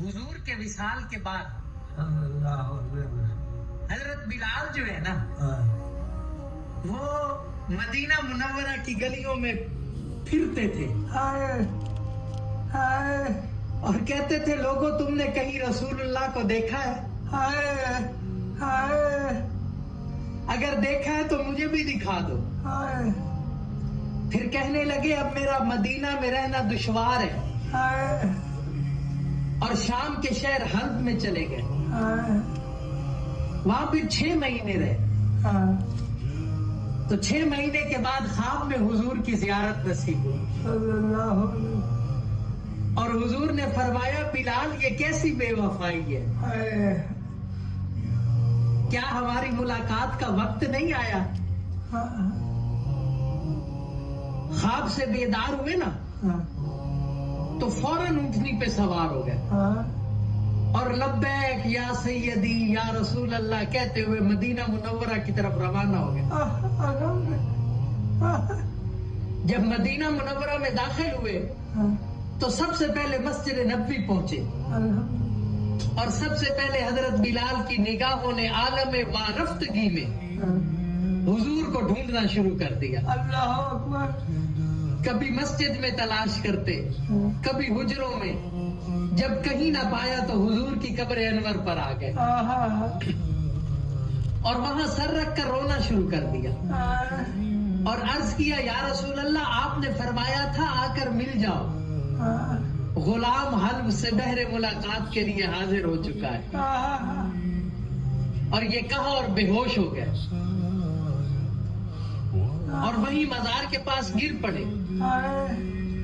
हुजूर के विसाल के बाद हजरत बिलाल जो है ना, वो मदीना मुनव्वरा की गलियों में फिरते थे और कहते थे, लोगों तुमने कहीं रसूलुल्लाह को देखा है? अगर देखा है तो मुझे भी दिखा दो। फिर कहने लगे, अब मेरा मदीना में रहना दुश्वार है, और शाम के शहर हल्ब में चले गए। वहां फिर 6 महीने रहे। तो 6 महीने के बाद ख्वाब में हुजूर की जियारत नसीब हुई और हुजूर ने फरमाया, बिलाल ये कैसी बेवफाई है, क्या हमारी मुलाकात का वक्त नहीं आया? ख्वाब से बेदार हुए ना, तो फौरन ऊँटनी पे सवार हो गए और लब्बैक या सैयदी या रसूल अल्लाह कहते हुए मदीना मुनव्वरा की तरफ रवाना हो गए। जब मदीना मुनव्वरा में दाखिल हुए तो सबसे पहले मस्जिद नबवी पहुंचे और सबसे पहले हजरत बिलाल की निगाहों ने आलम वारफ्तगी में हुजूर को ढूंढना शुरू कर दिया। अल्लाह अकबर। कभी मस्जिद में तलाश करते, कभी हुजरों में, जब कहीं ना पाया तो हुजूर की कब्र अनवर पर आ गए और वहां सर रख कर रोना शुरू कर दिया और अर्ज किया, या रसूल अल्लाह आपने फरमाया था आकर मिल जाओ, गुलाम हल्ब से बहरे मुलाकात के लिए हाजिर हो चुका है। और ये कहा और बेहोश हो गए और वहीं मजार के पास गिर पड़े।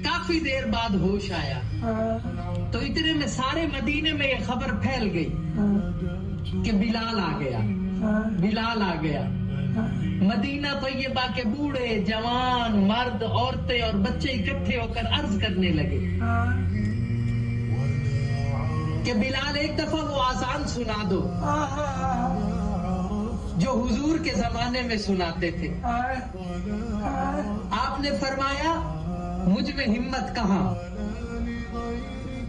काफी देर बाद होश आया तो इतने में सारे मदीने में ये खबर फैल गई कि बिलाल आ गया, बिलाल आ गया। मदीना तैयबा के बूढ़े, जवान, मर्द, औरतें और बच्चे इकट्ठे होकर अर्ज करने लगे कि बिलाल एक दफा वो आजान सुना दो जो हुजूर के जमाने में सुनाते थे। आपने फरमाया, मुझ में हिम्मत कहाँ,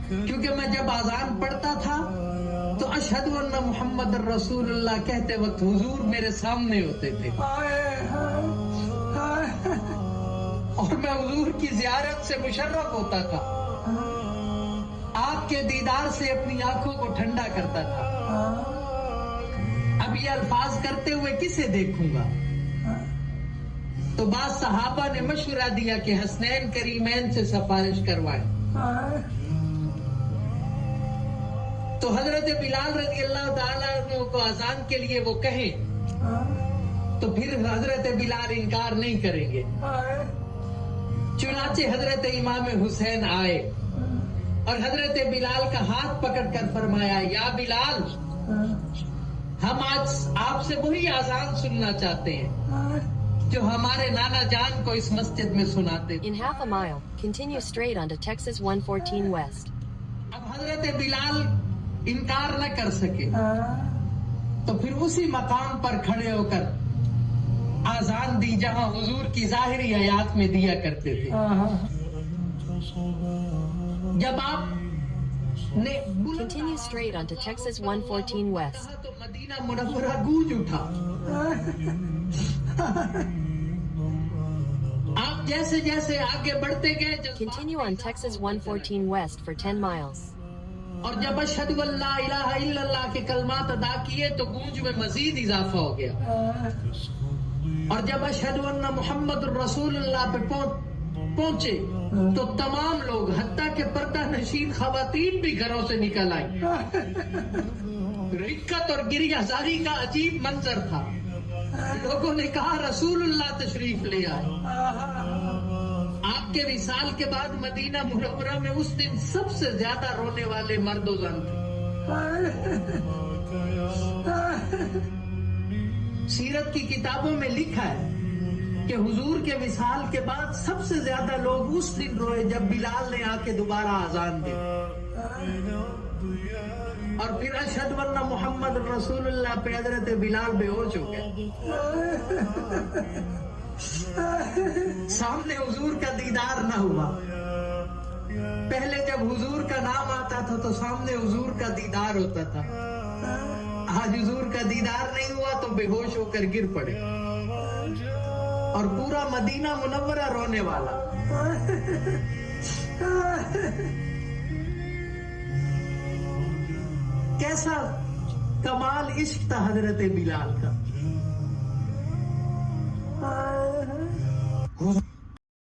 क्योंकि मैं जब आजान पढ़ता था तो अशहदु अन्ना मुहम्मद रसूलुल्लाह कहते वक्त हुजूर मेरे सामने होते थे और मैं हुजूर की जियारत से मुशर्रफ होता था, आपके दीदार से अपनी आंखों को ठंडा करता था। अब ये अल्फाज करते हुए किसे देखूंगा? तो बाद सहाबा ने मशवरा दिया कि हसनैन करीमैन से सिफारिश करवाएं। तो हजरत बिलाल रजी अल्लाह ताला अन्हु को अजान के लिए वो कहें तो फिर हजरत बिलाल इनकार नहीं करेंगे। चुनाचे हजरत इमाम हुसैन आए और हजरत बिलाल का हाथ पकड़कर फरमाया, या बिलाल, हम आज आपसे वही आजान सुनना चाहते हैं जो हमारे नाना जान को इस मस्जिद में सुनाते थे। In half a mile, continue straight onto Texas 114 West. अब हजरत बिलाल इनकार न कर सके तो फिर उसी मकाम पर खड़े होकर आजान दी जहां हुजूर की जाहिरी हयात में दिया करते थे। जब आप ने Continue straight onto Texas 114 West. तो मदीना मुनव्वरा गूंज उठा। आप जैसे जैसे आगे बढ़ते गए Continue on Texas 114 West for 10 miles. और जब अशहदु अल्ला इलाहा इल्लल्लाह के कलमात अदा किए तो गूंज में मजीद इजाफा हो गया और जब अशहदु अन्ना मुहम्मद रसूलुल्लाह पे पहुंचे तो तमाम लोग, हत्ता के पर्दा नशीन खवातीन भी घरों से निकल आई। रिक्कत और गिरियाजारी का अजीब मंजर था। लोगों ने कहा, रसूलुल्लाह तशरीफ ले आए। आपके विसाल के बाद मदीना मुनव्वरा में उस दिन सबसे ज्यादा रोने वाले मर्द व जन थे। सीरत की किताबों में लिखा है कि हुजूर के विसाल के बाद सबसे ज्यादा लोग उस दिन रोए जब बिलाल ने आके दोबारा आजान दी और फिर अशहदु अन्ना मुहम्मद रसूलुल्लाह पे हजरत बिलाल बेहोश हो गए। सामने हुजूर का दीदार न हुआ। پہلے جب حضور کا نام آتا تھا تو سامنے حضور کا دیدار ہوتا تھا. آج حضور کا دیدار نہیں ہوا تو بے ہوش ہو کر گر پڑے اور پورا مدینہ منورہ رونے والا. کیسا کمال عشق تھا حضرت بلال کا.